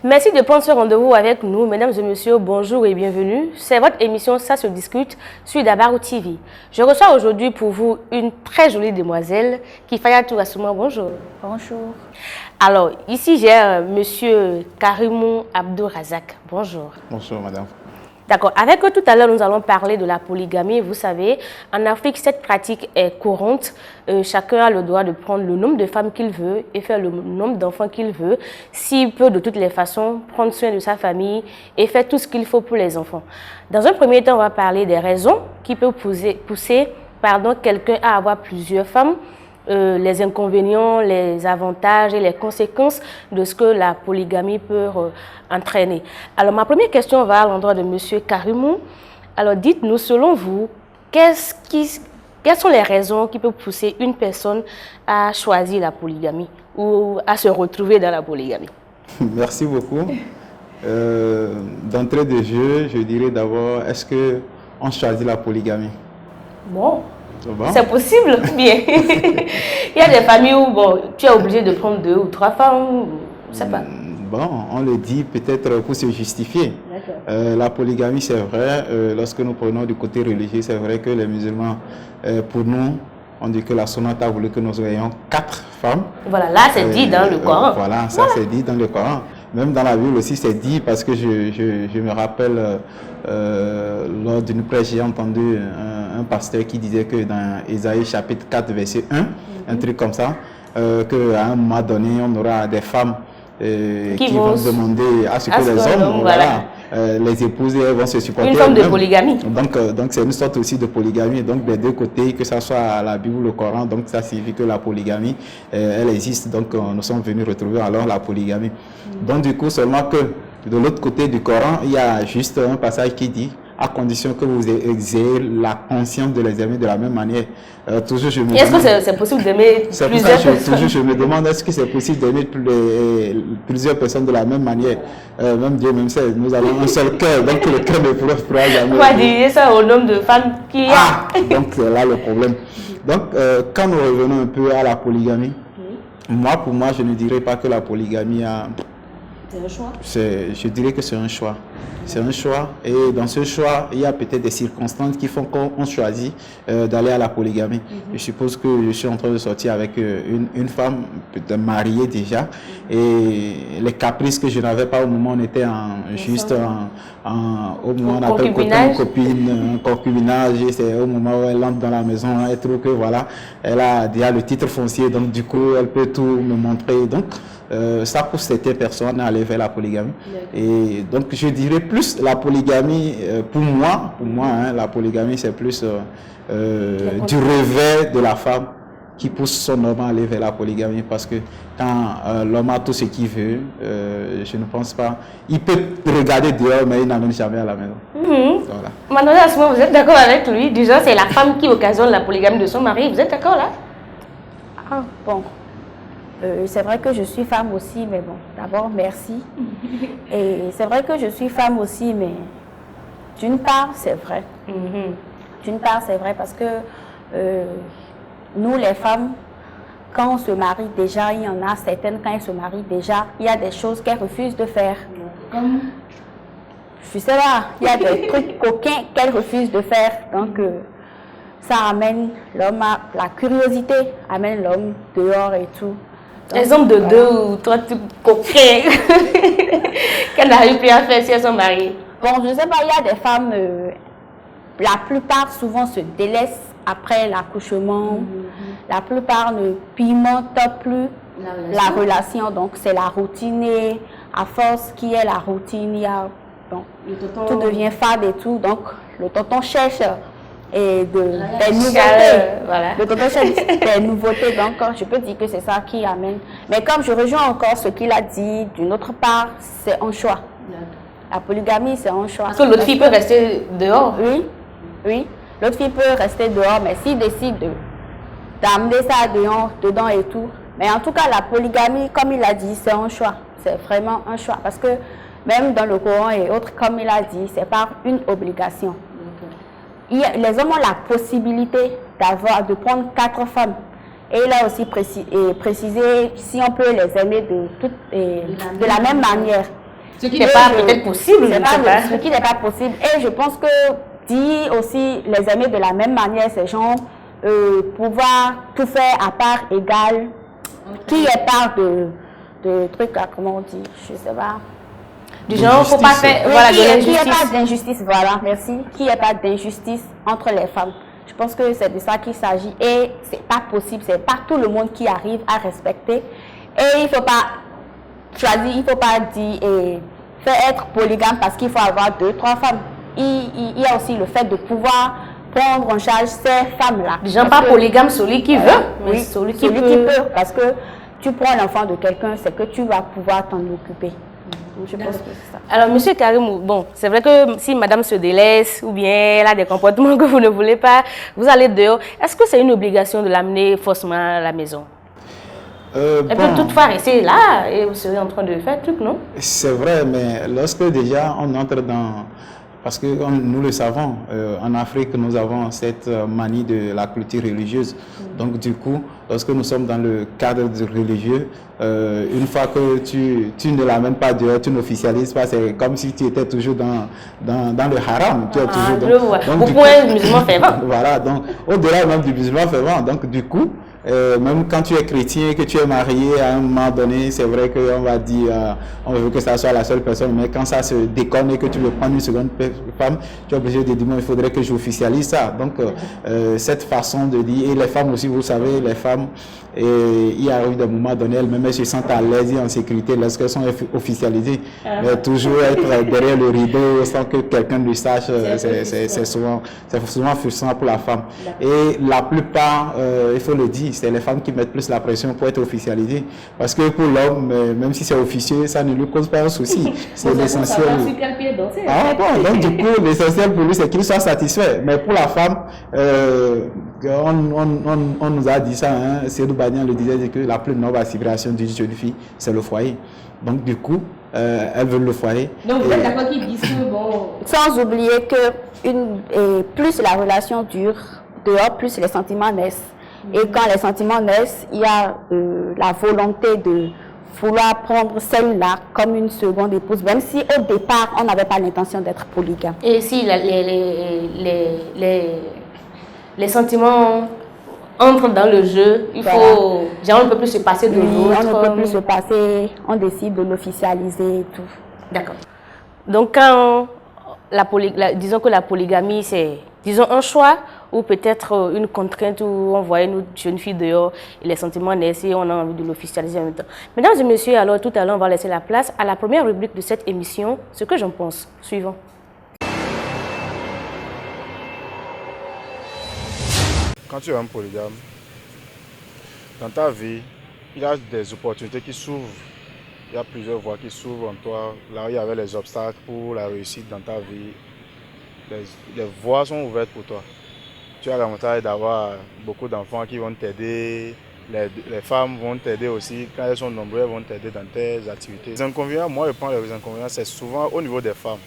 Merci de prendre ce rendez-vous avec nous. Mesdames et messieurs, bonjour et bienvenue. C'est votre émission Ça se discute sur Dabarou TV. Je reçois aujourd'hui pour vous une très jolie demoiselle, Kifaya Tourasouma. Bonjour. Bonjour. Alors, ici j'ai monsieur Karimou Abdourazak. Bonjour. Bonjour madame. D'accord. Avec eux, tout à l'heure, nous allons parler de la polygamie. Vous savez, en Afrique, cette pratique est courante. Chacun a le droit de prendre le nombre de femmes qu'il veut et faire le nombre d'enfants qu'il veut. S'il peut, de toutes les façons, prendre soin de sa famille et faire tout ce qu'il faut pour les enfants. Dans un premier temps, on va parler des raisons qui peuvent pousser quelqu'un à avoir plusieurs femmes. Les inconvénients, les avantages et les conséquences de ce que la polygamie peut entraîner. Alors, ma première question va à l'endroit de M. Karimou. Alors, dites-nous, selon vous, quelles sont les raisons qui peuvent pousser une personne à choisir la polygamie ou à se retrouver dans la polygamie? Merci beaucoup. D'entrée de jeu, je dirais d'abord, est-ce qu'on choisit la polygamie? Bon. C'est possible, bien. Il y a des familles où tu es obligé de prendre 2 ou 3 femmes, je ne sais pas. Bon, on le dit peut-être pour se justifier. La polygamie, c'est vrai, lorsque nous prenons du côté religieux, c'est vrai que les musulmans, pour nous, on dit que la Sourate a voulu que nous ayons 4 femmes. Voilà, là c'est dit dans le Coran. Voilà, ça c'est dit dans le Coran. Même dans la Bible aussi, c'est dit parce que je me rappelle, lors d'une prêche, j'ai entendu un pasteur qui disait que dans Ésaïe chapitre 4, verset 1, un truc comme ça, qu'à un moment donné, on aura des femmes qui vont demander à ce que les hommes, les épouses, elles vont se supporter. Une forme de polygamie. Donc c'est une sorte aussi de polygamie. Donc des deux côtés, que ce soit la Bible ou le Coran, donc ça signifie que la polygamie, elle existe. Donc nous sommes venus retrouver alors la polygamie. Donc du coup, seulement que de l'autre côté du Coran, il y a juste un passage qui dit, à condition que vous ayez la conscience de les aimer de la même manière. Toujours, je me demande, est-ce que c'est possible d'aimer plusieurs personnes? Toujours, je me demande, est-ce que c'est possible d'aimer plusieurs personnes de la même manière? Même Dieu même sait, nous avons un seul cœur, donc le cœur ne pourra jamais. On va diviser ça au nombre de femmes qu'il y a. Donc c'est là le problème. Donc, quand nous revenons un peu à la polygamie, pour moi, je ne dirais pas que la polygamie a... C'est un choix? Je dirais que c'est un choix. C'est un choix et dans ce choix, il y a peut-être des circonstances qui font qu'on choisit d'aller à la polygamie. Je suppose que je suis en train de sortir avec une femme mariée déjà et les caprices que je n'avais pas au moment où on était au moment où on appelle un concubinage, c'est au moment où elle entre dans la maison, elle trouve que voilà, elle a déjà le titre foncier, donc du coup elle peut tout me montrer. Donc ça pousse certaines personnes à aller vers la polygamie. Et donc je dirais plus la polygamie, pour moi la polygamie c'est plus du revers de la femme qui pousse son homme à aller vers la polygamie, parce que quand l'homme a tout ce qu'il veut, je ne pense pas, il peut regarder dehors mais il n'amène jamais à la maison. Voilà. Mademoiselle Asma, vous êtes d'accord avec lui? Déjà c'est la femme qui occasionne la polygamie de son mari, vous êtes d'accord là? Ah bon. C'est vrai que je suis femme aussi, mais bon, d'abord, merci. Et c'est vrai que je suis femme aussi, mais d'une part, c'est vrai. D'une part, c'est vrai parce que nous, les femmes, quand on se marie déjà, il y en a certaines, quand elles se marient déjà, il y a des choses qu'elles refusent de faire. Comme, je sais pas, il y a des trucs coquins qu'elles refusent de faire. Donc, ça amène l'homme à... La curiosité amène l'homme dehors et tout. Exemple de 2 ou 3 trucs coquins qu'elle n'arrive plus à faire si elles sont mariées. Bon, je ne sais pas, il y a des femmes, la plupart souvent se délaissent après l'accouchement. La plupart ne pimentent plus la relation. Donc c'est la routine et à force qui est la routine, il y a, bon, tout devient fade et tout. Donc le tonton cherche des nouveautés. Voilà. Le tonton cherche des nouveautés. Donc je peux dire que c'est ça qui amène. Mais comme je rejoins encore ce qu'il a dit, d'une autre part, c'est un choix. La polygamie, c'est un choix. Parce que l'autre fille peut rester dehors. Oui. L'autre fille peut rester dehors, mais s'il décide d'amener ça dedans et tout. Mais en tout cas, la polygamie, comme il a dit, c'est un choix. C'est vraiment un choix. Parce que même dans le Coran et autres, comme il a dit, c'est pas une obligation. Les hommes ont la possibilité de prendre 4 femmes. Et il a aussi précisé si on peut les aimer de la même manière. Ce qui n'est pas peut-être possible. Ce qui n'est pas possible. Et je pense que dire aussi les aimer de la même manière, ces gens, pouvoir tout faire à part égale, qui est part de trucs, comment on dit, je ne sais pas. Du genre, il ne faut pas faire voilà, de l'injustice. Qui n'est pas d'injustice, voilà, merci. Qui n'est pas d'injustice entre les femmes. Je pense que c'est de ça qu'il s'agit. Et ce n'est pas possible, ce n'est pas tout le monde qui arrive à respecter. Et il ne faut pas choisir, il ne faut pas dire faire être polygame parce qu'il faut avoir 2, 3 femmes. Il y a aussi le fait de pouvoir prendre en charge ces femmes-là. Les gens pas polygame, celui qui veut, mais oui, celui qui peut. Parce que tu prends l'enfant de quelqu'un, c'est que tu vas pouvoir t'en occuper. Je pense que c'est ça. Alors, monsieur Karim, bon, c'est vrai que si madame se délaisse ou bien elle a des comportements que vous ne voulez pas, vous allez dehors. Est-ce que c'est une obligation de l'amener forcément à la maison? Elle peut toutefois rester là et vous serez en train de faire tout, non? C'est vrai, mais lorsque déjà on entre dans... Parce que nous le savons, en Afrique, nous avons cette manie de la culture religieuse. Donc du coup, lorsque nous sommes dans le cadre du religieux, une fois que tu ne l'amènes pas dehors, tu n'officialises pas, c'est comme si tu étais toujours dans le haram. Tu es toujours au point musulman fervent. Voilà, donc au-delà même du musulman fervent. Donc du coup, même quand tu es chrétien, que tu es marié, à un moment donné, c'est vrai qu'on va dire, on veut que ça soit la seule personne, mais quand ça se déconne et que tu veux prendre une seconde femme, tu es obligé de dire, il faudrait que j'officialise ça. Donc, cette façon de dire, et les femmes aussi, vous savez, les femmes, il arrive des moments donnés, elles-mêmes, elles se sentent à l'aise et en sécurité lorsqu'elles sont officialisées. Mais toujours être derrière le rideau sans que quelqu'un le sache, c'est souvent frustrant pour la femme. Et la plupart, il faut le dire, c'est les femmes qui mettent plus la pression pour être officialisées. Parce que pour l'homme, même si c'est officieux, ça ne lui cause pas un souci. C'est l'essentiel. Ah bon, donc du coup, l'essentiel pour lui, c'est qu'il soit satisfait. Mais pour la femme, on nous a dit ça, hein, Seydou Badian le disait, c'est que la plus noble aspiration d'une jeune fille, c'est le foyer. Donc du coup, elles veulent le foyer. Donc vous êtes d'accord qu'ils disent que bon... Sans oublier que plus la relation dure, dehors, plus les sentiments naissent. Et quand les sentiments naissent, il y a la volonté de vouloir prendre celle-là comme une seconde épouse, même si au départ, on n'avait pas l'intention d'être polygame. Et si les sentiments entrent dans le jeu, il faut... Genre, on ne peut plus se passer de l'autre. On ne peut plus se passer, on décide de l'officialiser et tout. D'accord. Donc, quand disons que la polygamie, c'est, disons, un choix ou peut-être une contrainte où on voyait une jeune fille dehors et les sentiments naissent et on a envie de l'officialiser en même temps. Mesdames et messieurs, alors tout à l'heure, on va laisser la place à la première rubrique de cette émission, ce que j'en pense. Suivant. Quand tu es un polygame, dans ta vie, il y a des opportunités qui s'ouvrent. Il y a plusieurs voies qui s'ouvrent en toi. Là où il y avait les obstacles pour la réussite dans ta vie, les voies sont ouvertes pour toi. Tu as l'avantage d'avoir beaucoup d'enfants qui vont t'aider. Les femmes vont t'aider aussi. Quand elles sont nombreuses, elles vont t'aider dans tes activités. Les inconvénients, moi je prends les inconvénients, c'est souvent au niveau des femmes.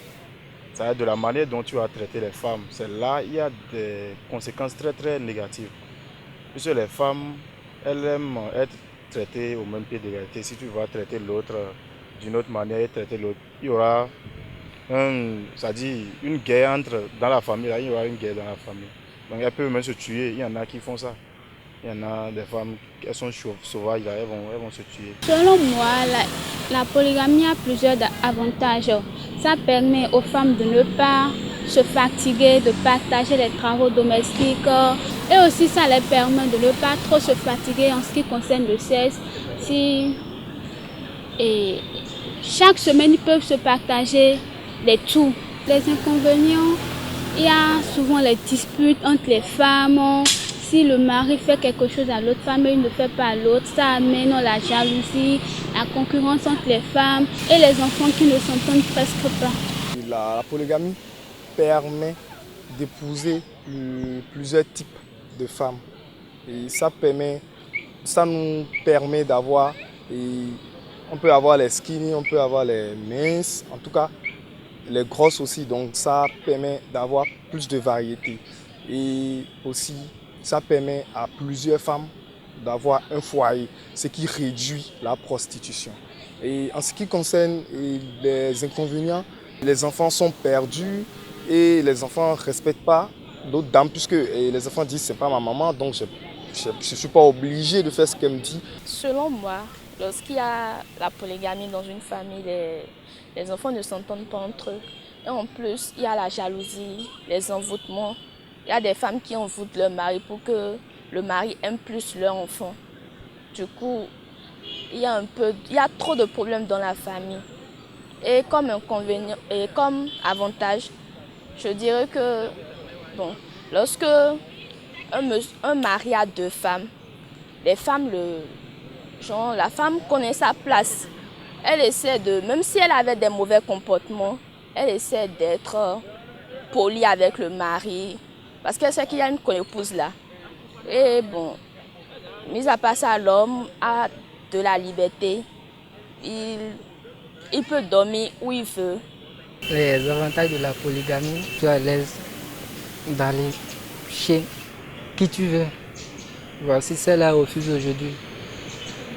C'est de la manière dont tu as traité les femmes. C'est là il y a des conséquences très très négatives. Puisque les femmes, elles aiment être traitées au même pied d'égalité. Si tu vas traiter l'autre d'une autre manière et traiter l'autre, il y aura une guerre dans la famille. Là, il y aura une guerre dans la famille. Donc elles peuvent même se tuer. Il y en a qui font ça. Il y en a des femmes, elles sont sauvages, là, elles vont se tuer. Selon moi, la polygamie a plusieurs avantages. Ça permet aux femmes de ne pas se fatiguer, de partager les travaux domestiques. Et aussi, ça les permet de ne pas trop se fatiguer en ce qui concerne le sexe. Et chaque semaine, ils peuvent se partager les tout. Les inconvénients, il y a souvent les disputes entre les femmes. Si le mari fait quelque chose à l'autre femme et il ne fait pas à l'autre, ça amène la jalousie, la concurrence entre les femmes et les enfants qui ne s'entendent presque pas. La polygamie permet d'épouser plusieurs types de femmes. Et ça nous permet d'avoir, on peut avoir les skinny, on peut avoir les minces, en tout cas les grosses aussi. Donc ça permet d'avoir plus de variété. Et aussi, ça permet à plusieurs femmes d'avoir un foyer, ce qui réduit la prostitution. Et en ce qui concerne les inconvénients, les enfants sont perdus et les enfants ne respectent pas d'autres dames, puisque les enfants disent c'est pas ma maman, donc je ne suis pas obligé de faire ce qu'elle me dit. Selon moi, lorsqu'il y a la polygamie dans une famille, les enfants ne s'entendent pas entre eux. Et en plus, il y a la jalousie, les envoûtements. Il y a des femmes qui envoûtent leur mari pour que le mari aime plus leur enfant. Du coup, il y a trop de problèmes dans la famille. Et comme inconvénient et comme avantage, je dirais que bon, lorsque un mari a deux femmes, la femme connaît sa place. Elle essaie même si elle avait des mauvais comportements, elle essaie d'être polie avec le mari parce qu'elle sait qu'il y a une co-épouse là. Et bon, mis à part ça, l'homme a de la liberté. Il peut dormir où il veut. Les avantages de la polygamie, tu es à l'aise d'aller chez qui tu veux. Voici celle-là refuse aujourd'hui.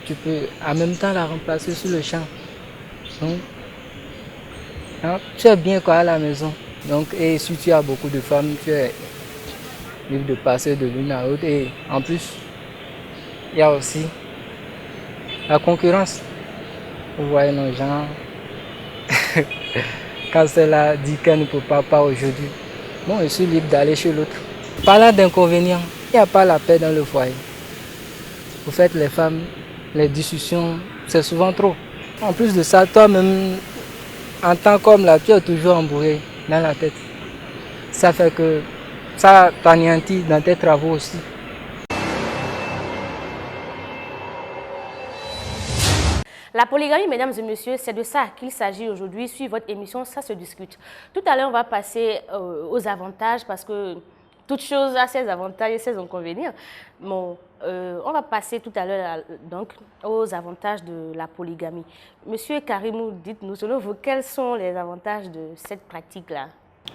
Tu peux en même temps la remplacer sur le champ. Donc, tu es bien quoi à la maison. Donc, et si tu as beaucoup de femmes, tu es libre de passer de l'une à l'autre. Et en plus, il y a aussi la concurrence. Vous voyez nos gens, quand celle-là dit qu'elle ne peut pas aujourd'hui, bon, je suis libre d'aller chez l'autre. Parlant d'inconvénients, il n'y a pas la paix dans le foyer. Vous faites les femmes, les discussions, c'est souvent trop. En plus de ça, toi-même, en tant qu'homme, là, tu es toujours embourré dans la tête. Ça fait que ça t'anéantit dans tes travaux aussi. La polygamie, mesdames et messieurs, c'est de ça qu'il s'agit aujourd'hui. Sur votre émission, ça se discute. Tout à l'heure, on va passer aux avantages parce que toute chose a ses avantages et ses inconvénients. Bon, on va passer tout à l'heure donc aux avantages de la polygamie. Monsieur Karimou, dites-nous, selon vous, quels sont les avantages de cette pratique-là?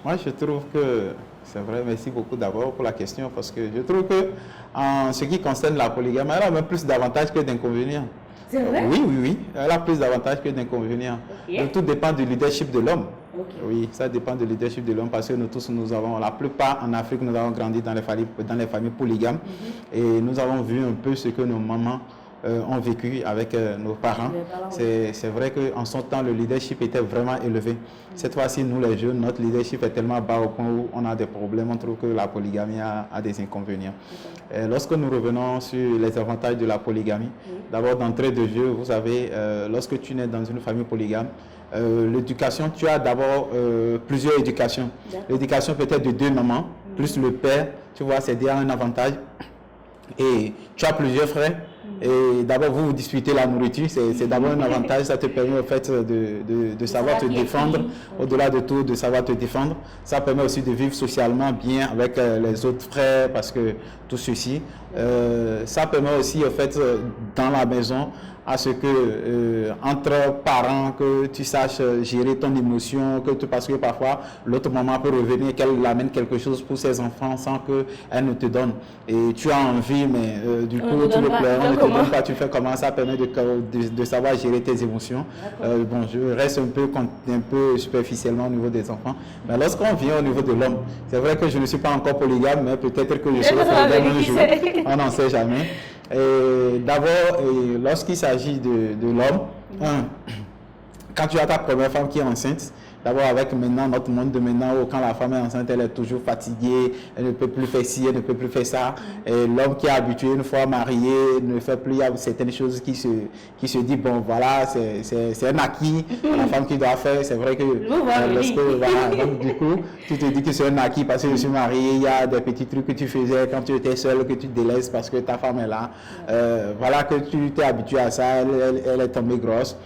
Moi, je trouve que c'est vrai. Merci beaucoup d'abord pour la question parce que je trouve que en ce qui concerne la polygamie, elle a même plus d'avantages que d'inconvénients. C'est vrai? Oui. Elle a plus d'avantages que d'inconvénients. Okay. Donc, tout dépend du leadership de l'homme. Okay. Oui, ça dépend du leadership de l'homme parce que nous tous, la plupart en Afrique, nous avons grandi dans les familles polygames et nous avons vu un peu ce que nos mamans ont vécu avec nos parents. C'est vrai qu'en son temps, le leadership était vraiment élevé. Cette fois-ci, nous les jeunes, notre leadership est tellement bas au point où on a des problèmes. On trouve que la polygamie a des inconvénients. Et lorsque nous revenons sur les avantages de la polygamie, d'abord d'entrée de jeu, vous savez, lorsque tu nais dans une famille polygame, l'éducation, tu as d'abord plusieurs éducations. L'éducation peut-être de deux mamans, plus le père, tu vois, c'est déjà un avantage. Et tu as plusieurs frères. Et d'abord, vous disputez la nourriture, c'est d'abord un avantage, ça te permet en fait de savoir te défendre, au-delà de tout, de savoir te défendre. Ça permet aussi de vivre socialement bien avec les autres frères, parce que tout ceci, ça permet aussi en fait dans la maison à ce que entre parents, que tu saches gérer ton émotion, parce que parfois l'autre maman peut revenir, qu'elle amène quelque chose pour ses enfants sans qu'elle ne te donne. Et tu as envie, mais du coup tu le pleures, on ne te donne pas, tu fais comment. Ça permet de savoir gérer tes émotions. Bon, je reste un peu superficiellement au niveau des enfants. Mais lorsqu'on vient au niveau de l'homme, c'est vrai que je ne suis pas encore polygame, mais peut-être que je serai polygame un jour. On n'en sait jamais. D'abord, lorsqu'il s'agit de l'homme, quand tu as ta première femme qui est enceinte, d'abord avec maintenant notre monde de maintenant où quand la femme est enceinte, elle est toujours fatiguée, elle ne peut plus faire ci, elle ne peut plus faire ça. Et l'homme qui est habitué une fois marié ne fait plus, il y a certaines choses qui se dit bon voilà, c'est un acquis, la femme qui doit faire. C'est vrai que donc, du coup, tu te dis que c'est un acquis parce que je suis marié, il y a des petits trucs que tu faisais quand tu étais seul, que tu délaisses parce que ta femme est là. Voilà que tu t'es habitué à ça, elle est tombée grosse.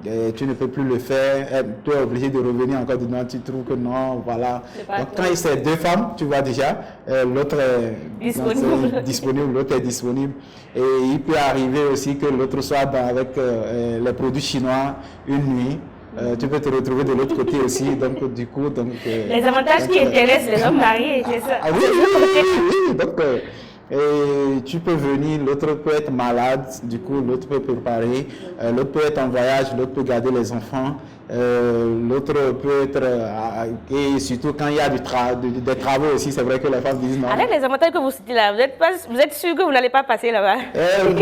Et tu ne peux plus le faire, tu es obligé de revenir encore dedans, tu trouves que non, voilà. Donc quand il y a deux femmes, tu vois déjà, l'autre est disponible, l'autre est disponible. Et il peut arriver aussi que l'autre soit avec les produits chinois une nuit. Tu peux te retrouver de l'autre côté aussi, donc du coup... les avantages qui intéressent les hommes mariés, c'est ça. Oui, donc... Et tu peux venir, l'autre peut être malade, du coup l'autre peut préparer, l'autre peut être en voyage, l'autre peut garder les enfants, l'autre peut être... et surtout quand il y a des travaux aussi, c'est vrai que les femmes disent non. Avec les avantages que vous citez là, vous êtes sûr que vous n'allez pas passer là-bas? Bon,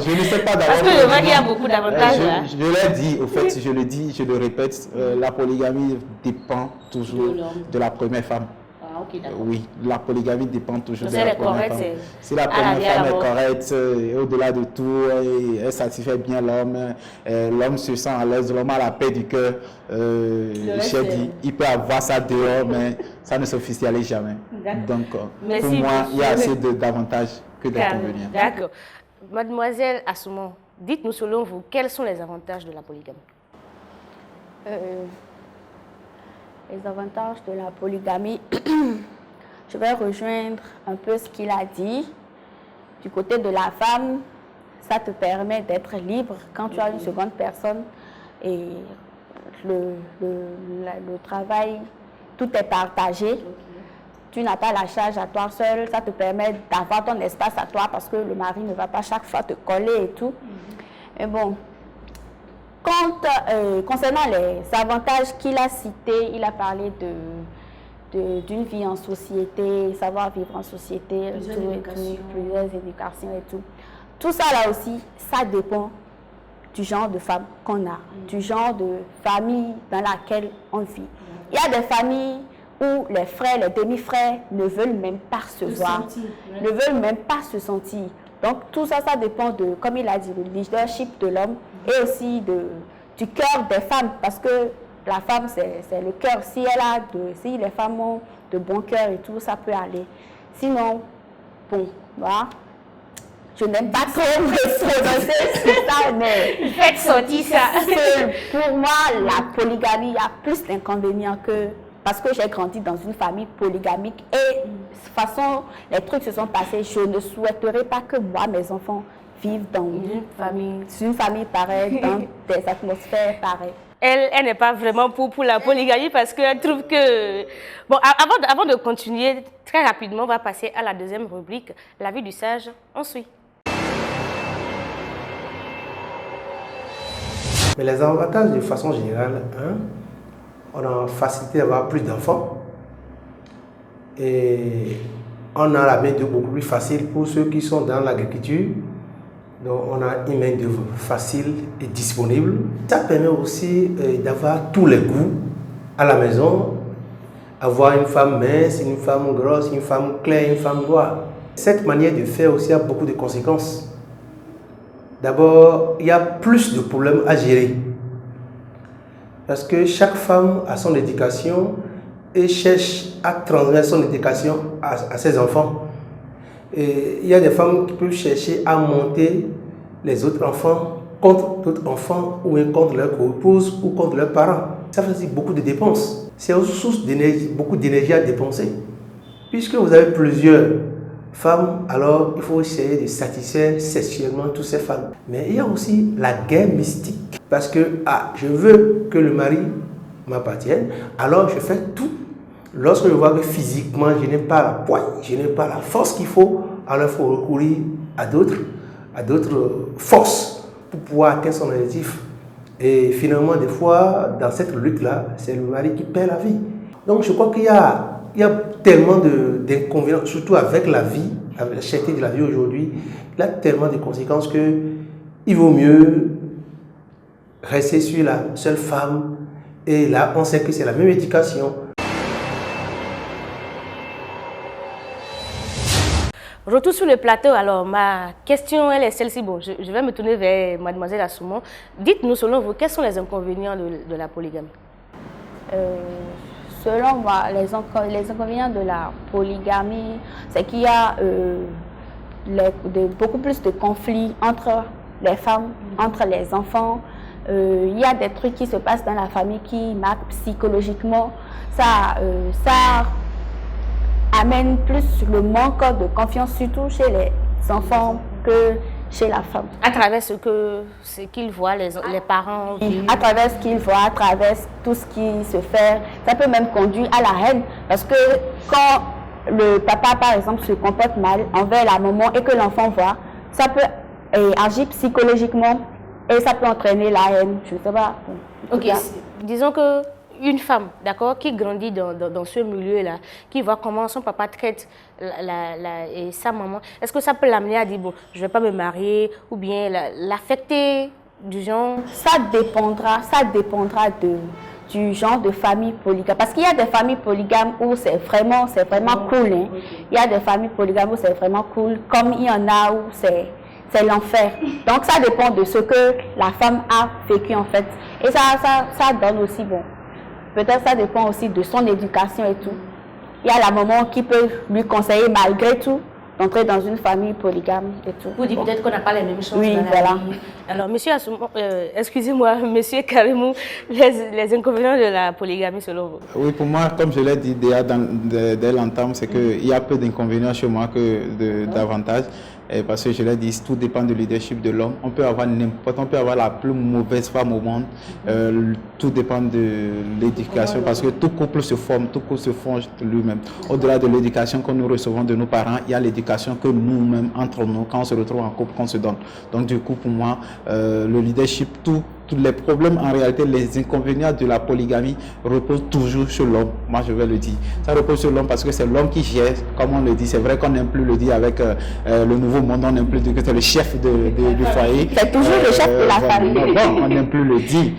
je ne sais pas d'abord. Parce que je vois qu'il y a beaucoup d'avantages là. Je l'ai dit, au fait, je le dis, je le répète, la polygamie dépend toujours de la première femme. Oui, la polygamie dépend toujours de la première femme. Si la première femme est correcte, au-delà de tout, elle satisfait bien l'homme, l'homme se sent à l'aise, l'homme a la paix du cœur, il peut avoir ça dehors, mais ça ne s'officialise jamais. Donc, pour moi, il y a assez d'avantages que d'inconvénients. D'accord. Mademoiselle Assoumon, dites-nous selon vous, quels sont les avantages de la polygamie? Les avantages de la polygamie, je vais rejoindre un peu ce qu'il a dit. Du côté de la femme, ça te permet d'être libre quand tu as une seconde personne et le travail, tout est partagé. Tu n'as pas la charge à toi seul, ça te permet d'avoir ton espace à toi parce que le mari ne va pas chaque fois te coller et tout. Et bon, concernant les avantages qu'il a cités, il a parlé d'une vie en société, savoir vivre en société, plusieurs éducations et tout. Tout ça là aussi, ça dépend du genre de femme qu'on a, du genre de famille dans laquelle on vit. Il y a des familles où les frères, les demi-frères ne veulent même pas se voir, ne veulent même pas se sentir. Donc tout ça, ça dépend de, comme il a dit, le leadership de l'homme et aussi du cœur des femmes, parce que la femme, c'est le cœur. Si les femmes ont de bon cœur et tout, ça peut aller. Sinon, bon, voilà. Je n'aime pas trop me prononcer sur ça, mais faites sortir ça. Pour moi, la polygamie, il y a plus d'inconvénients que... Parce que j'ai grandi dans une famille polygamique et de toute façon, les trucs se sont passés. Je ne souhaiterais pas que moi, mes enfants vivent dans une famille pareille, dans des atmosphères pareilles. Elle n'est pas vraiment pour la polygamie parce qu'elle trouve que... Bon, avant de continuer, très rapidement, on va passer à la deuxième rubrique, la vie du sage. On suit. Mais les avantages, de façon générale, on a facilité d'avoir plus d'enfants et on a la main-d'œuvre beaucoup plus facile pour ceux qui sont dans l'agriculture. Donc on a une main-d'œuvre facile et disponible. Ça permet aussi d'avoir tous les goûts à la maison. Avoir une femme mince, une femme grosse, une femme claire, une femme noire. Cette manière de faire aussi a beaucoup de conséquences. D'abord, il y a plus de problèmes à gérer. Parce que chaque femme a son éducation et cherche à transmettre son éducation à ses enfants. Et il y a des femmes qui peuvent chercher à monter les autres enfants contre d'autres enfants ou contre leur co-épouse ou contre leurs parents. Ça fait aussi beaucoup de dépenses. C'est une source d'énergie, beaucoup d'énergie à dépenser. Puisque vous avez plusieurs femmes, alors il faut essayer de satisfaire sexuellement toutes ces femmes. Mais il y a aussi la guerre mystique. Parce que je veux que le mari m'appartienne, alors je fais tout. Lorsque je vois que physiquement je n'ai pas la poigne, je n'ai pas la force qu'il faut, alors il faut recourir à d'autres forces pour pouvoir atteindre son objectif. Et finalement, des fois, dans cette lutte-là, c'est le mari qui perd la vie. Donc je crois qu'il y a tellement d'inconvénients, surtout avec la vie, avec la cherté de la vie aujourd'hui, il y a tellement de conséquences qu'il vaut mieux rester sur la seule femme. Et là, on sait que c'est la même éducation. Retour sur le plateau. Alors, ma question, elle est celle-ci. Bon, je vais me tourner vers mademoiselle Assoumon. Dites-nous, selon vous, quels sont les inconvénients de la polygamie? Selon moi, les inconvénients de la polygamie, c'est qu'il y a beaucoup plus de conflits entre les femmes, entre les enfants. Il y a des trucs qui se passent dans la famille qui marquent psychologiquement. Ça amène plus le manque de confiance, surtout chez les enfants que chez la femme. À travers ce qu'ils voient, les parents vivent. À travers ce qu'ils voient, à travers tout ce qui se fait, ça peut même conduire à la haine. Parce que quand le papa, par exemple, se comporte mal envers la maman et que l'enfant voit, ça peut agir psychologiquement et ça peut entraîner la haine. Je ne sais pas. Ok, disons que une femme, d'accord, qui grandit dans ce milieu-là, qui voit comment son papa traite et sa maman, est-ce que ça peut l'amener à dire, bon, je ne vais pas me marier, ou bien l'affecter du genre? Ça dépendra du genre de famille polygame. Parce qu'il y a des familles polygames où c'est vraiment cool. Hein. Il y a des familles polygames où c'est vraiment cool, comme il y en a où c'est l'enfer. Donc ça dépend de ce que la femme a vécu en fait. Et ça donne aussi, bon, peut-être ça dépend aussi de son éducation et tout. Il y a la maman qui peut lui conseiller malgré tout d'entrer dans une famille polygame et tout. Vous dites peut-être qu'on n'a pas les mêmes chances. Oui, dans la vie. Alors, monsieur excusez-moi, monsieur Karimou, les inconvénients de la polygamie selon vous? Oui, pour moi, comme je l'ai dit déjà dès l'entame, c'est qu'il y a peu d'inconvénients chez moi que d'avantages. Parce que je l'ai dit, tout dépend du leadership de l'homme. On peut avoir la plus mauvaise femme au monde. Tout dépend de l'éducation, parce que tout couple se forme, tout couple se forge lui-même. Au-delà de l'éducation que nous recevons de nos parents, il y a l'éducation que nous-mêmes, entre nous, quand on se retrouve en couple, qu'on se donne. Donc du coup, pour moi, le leadership, tous les problèmes, en réalité, les inconvénients de la polygamie reposent toujours sur l'homme. Moi, je vais le dire. Ça repose sur l'homme parce que c'est l'homme qui gère, comme on le dit. C'est vrai qu'on n'aime plus le dire avec le nouveau monde, on n'aime plus dire que c'est le chef du foyer. C'est toujours le chef de la famille. Bon, on n'aime plus le dire.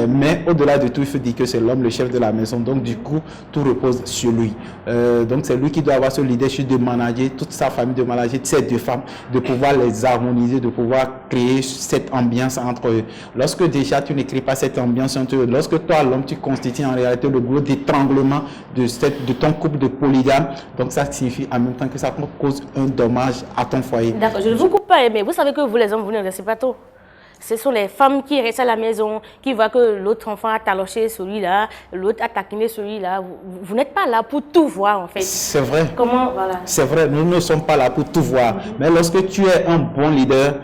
Mais au-delà de tout, il faut dire que c'est l'homme le chef de la maison. Donc, du coup, tout repose sur lui. Donc, c'est lui qui doit avoir ce leadership de manager toute sa famille, de manager ces deux femmes, de pouvoir les harmoniser, de pouvoir créer cette ambiance entre eux. Lorsque déjà tu n'écris pas cette ambiance entre eux, lorsque toi, l'homme, tu constitues en réalité le gros d'étranglement de ton couple de polygame, donc ça signifie en même temps que ça cause un dommage à ton foyer. D'accord, je ne vous coupe pas, mais vous savez que vous, les hommes, vous ne restez pas tôt. Ce sont les femmes qui restent à la maison, qui voient que l'autre enfant a taloché celui-là, l'autre a taquiné celui-là. Vous n'êtes pas là pour tout voir, en fait. C'est vrai. Comment, voilà. C'est vrai, nous ne sommes pas là pour tout voir. Mais lorsque tu es un bon leader,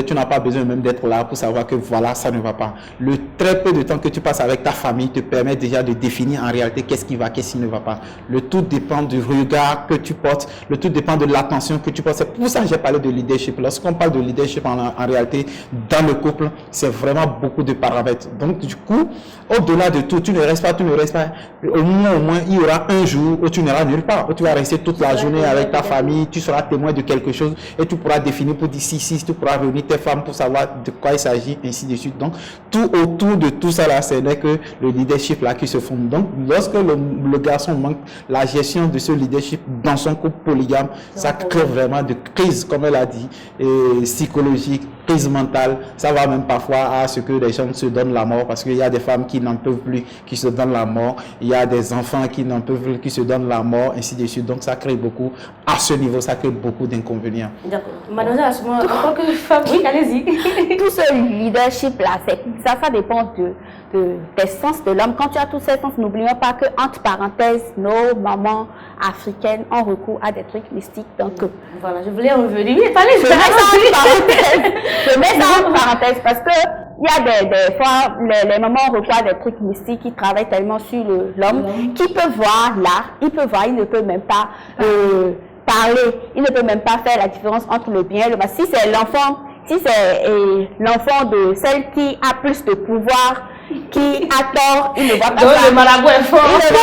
tu n'as pas besoin même d'être là pour savoir que voilà, ça ne va pas. Le très peu de temps que tu passes avec ta famille te permet déjà de définir en réalité qu'est-ce qui va, qu'est-ce qui ne va pas. Le tout dépend du regard que tu portes, le tout dépend de l'attention que tu portes. C'est pour ça que j'ai parlé de leadership. Lorsqu'on parle de leadership en réalité, dans le couple, c'est vraiment beaucoup de paramètres. Donc du coup, au-delà de tout, tu ne restes pas. Au moins, il y aura un jour où tu n'iras nulle part, où tu vas rester toute la journée avec ta famille, tu seras témoin de quelque chose et tu pourras définir pour dire si, tu pourras réunir tes femmes pour savoir de quoi il s'agit, ainsi de suite. Donc, tout autour de tout ça là, ce n'est que le leadership là qui se fonde. Donc, lorsque le garçon manque la gestion de ce leadership dans son couple polygame, ça crée vraiment de crises, comme elle a dit, psychologiques, crise mentale, ça va même parfois à ce que les gens se donnent la mort, parce qu'il y a des femmes qui n'en peuvent plus, qui se donnent la mort, il y a des enfants qui n'en peuvent plus, qui se donnent la mort, ainsi de suite. Donc ça crée beaucoup, à ce niveau, ça crée beaucoup d'inconvénients. D'accord. Mademoiselle, en tant que femme, oui, allez-y. Tout ce leadership-là, ça dépend des sens de l'homme. Quand tu as tous ces sens, n'oublions pas que, entre parenthèses, nos mamans africaines ont recours à des trucs mystiques. Donc, voilà, je voulais en venir. Oui, parlez, je mets ça en parenthèse parce que il y a des fois, les mamans ont recours à des trucs mystiques qui travaillent tellement sur l'homme, qui peut voir là, il ne peut même pas parler, il ne peut même pas faire la différence entre le bien et le mal. Si c'est l'enfant de celle qui a plus de pouvoir, qui a tort, il ne voit pas ça. Le marabout est fort. C'est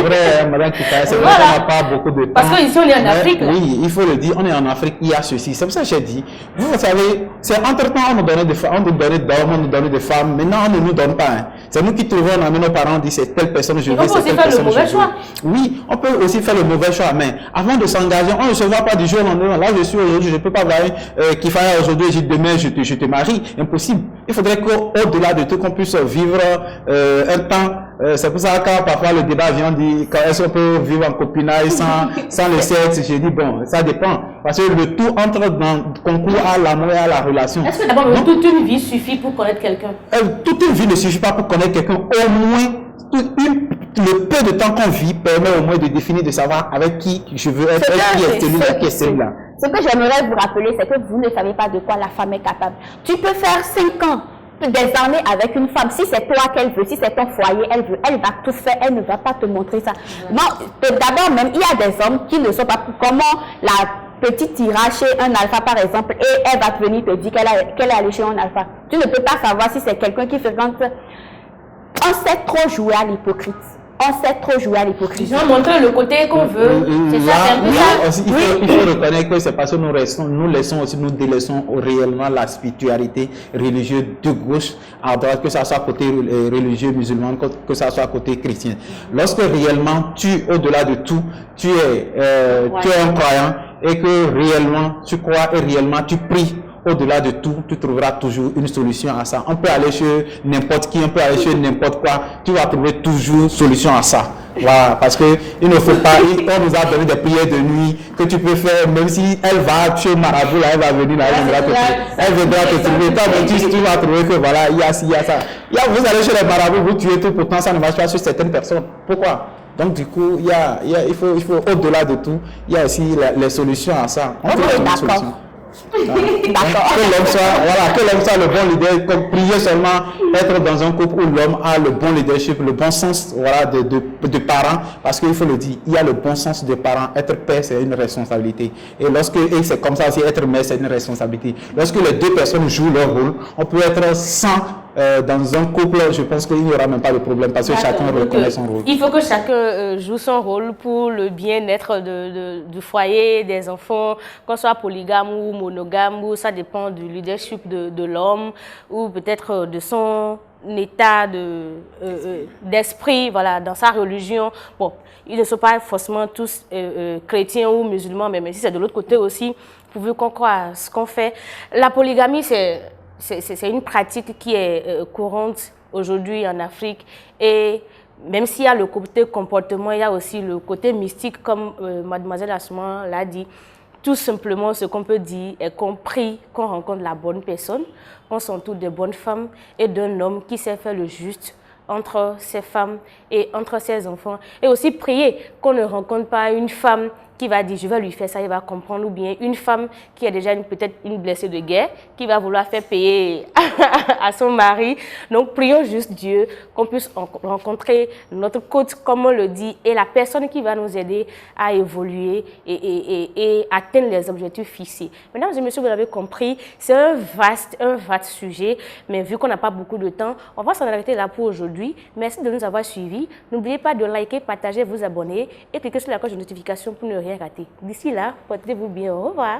vrai, madame Kifaya, c'est vrai qu'on n'a pas beaucoup de temps. Parce qu'ici, on est en Afrique. Oui, il faut le dire, on est en Afrique, il y a ceci. C'est pour ça que j'ai dit, vous savez, c'est entre-temps, on nous donnait des femmes, on nous donnait d'hommes, on nous donnait des femmes. Maintenant, on ne nous donne pas. Hein. C'est nous qui trouvons, on amène nos parents, on dit c'est telle personne, je veux, c'est telle personne. On peut aussi faire le mauvais choix. Oui, on peut aussi faire le mauvais choix, mais avant de s'engager, on ne se voit pas du jour au lendemain. Là, je suis aujourd'hui, je ne peux pas voir Kifaya aujourd'hui, demain, je te marie. Impossible. Il faudrait qu'au-delà de tout, qu'on puisse vivre un temps. C'est pour ça que parfois le débat vient dire est-ce qu'on peut vivre en copinage sans le sexe. J'ai dit bon, ça dépend. Parce que le tout entre dans concours à l'amour et à la relation. Est-ce que d'abord toute une vie suffit pour connaître quelqu'un? Toute une vie ne suffit pas pour connaître quelqu'un. Au moins, le peu de temps qu'on vit permet au moins de définir, de savoir avec qui je veux être, qui est celui-là, qui est celui-là. Ce que j'aimerais vous rappeler, c'est que vous ne savez pas de quoi la femme est capable. Tu peux faire 5 ans des années avec une femme, si c'est toi qu'elle veut, si c'est ton foyer, elle veut, elle va tout faire, elle ne va pas te montrer ça. Non, d'abord même, il y a des hommes qui ne sont pas... Comment la petite ira chez un alpha par exemple et elle va venir te dire qu'elle est allée chez un alpha. Tu ne peux pas savoir si c'est quelqu'un qui fréquente... On sait trop jouer à l'hypocrite. On sait trop jouer à l'hypocrisie. Ils ont montré le côté qu'on veut. C'est ça, c'est un peu ça. Aussi, il faut reconnaître que c'est parce que nous laissons aussi, nous délaissons réellement la spiritualité religieuse de gauche à droite, que ça soit côté religieux musulman, que ça soit côté chrétien. Lorsque réellement au-delà de tout, tu es un croyant et que réellement tu crois et réellement tu pries, au-delà de tout, tu trouveras toujours une solution à ça. On peut aller chez n'importe qui, on peut aller chez n'importe quoi, tu vas trouver toujours une solution à ça. Voilà, parce que il ne faut pas, on nous a donné des prières de nuit que tu peux faire, même si elle va chez Marabout, là, elle va venir là, elle viendra te trouver. Toi, tu vas trouver que voilà, il y a ci, il y a ça. Vous allez chez les Marabouts, vous tuez tout, pourtant ça ne marche pas sur certaines personnes. Pourquoi? Donc du coup, il faut au-delà de tout, il y a aussi les solutions à ça. On peut trouver une solution. Que l'homme soit le bon leader, comme prier seulement, être dans un couple où l'homme a le bon leadership, le bon sens de parents, parce qu'il faut le dire, il y a le bon sens de parents. Être père, c'est une responsabilité. Et c'est comme ça aussi, être mère, c'est une responsabilité. Lorsque les deux personnes jouent leur rôle, on peut être dans un couple, je pense qu'il n'y aura même pas de problème, parce que chacun reconnaît son rôle. Il faut que chacun joue son rôle pour le bien-être du foyer, des enfants, qu'on soit polygame ou monogame, ou ça dépend du leadership de l'homme, ou peut-être de son état d'esprit, voilà, dans sa religion. Bon, ils ne sont pas forcément tous chrétiens ou musulmans, mais si c'est de l'autre côté aussi, pourvu qu'on croit à ce qu'on fait. La polygamie, c'est une pratique qui est courante aujourd'hui en Afrique, et même s'il y a le côté comportement, il y a aussi le côté mystique, comme mademoiselle Assoumana l'a dit. Tout simplement, ce qu'on peut dire est qu'on prie, qu'on rencontre la bonne personne, qu'on s'entoure de bonnes femmes et d'un homme qui sait faire le juste entre ses femmes et entre ses enfants. Et aussi prier qu'on ne rencontre pas une femme qui va dire je vais lui faire ça, il va comprendre, ou bien une femme qui a déjà peut-être une blessée de guerre, qui va vouloir faire payer à son mari. Donc prions juste Dieu qu'on puisse rencontrer notre coach, comme on le dit, et la personne qui va nous aider à évoluer et atteindre les objectifs fixés. Mesdames et messieurs, vous l'avez compris, c'est un vaste sujet, mais vu qu'on n'a pas beaucoup de temps, on va s'en arrêter là pour aujourd'hui. Merci de nous avoir suivis. N'oubliez pas de liker, partager, vous abonner et cliquer sur la cloche de notification pour ne rien rater. D'ici là, portez-vous bien. Au revoir.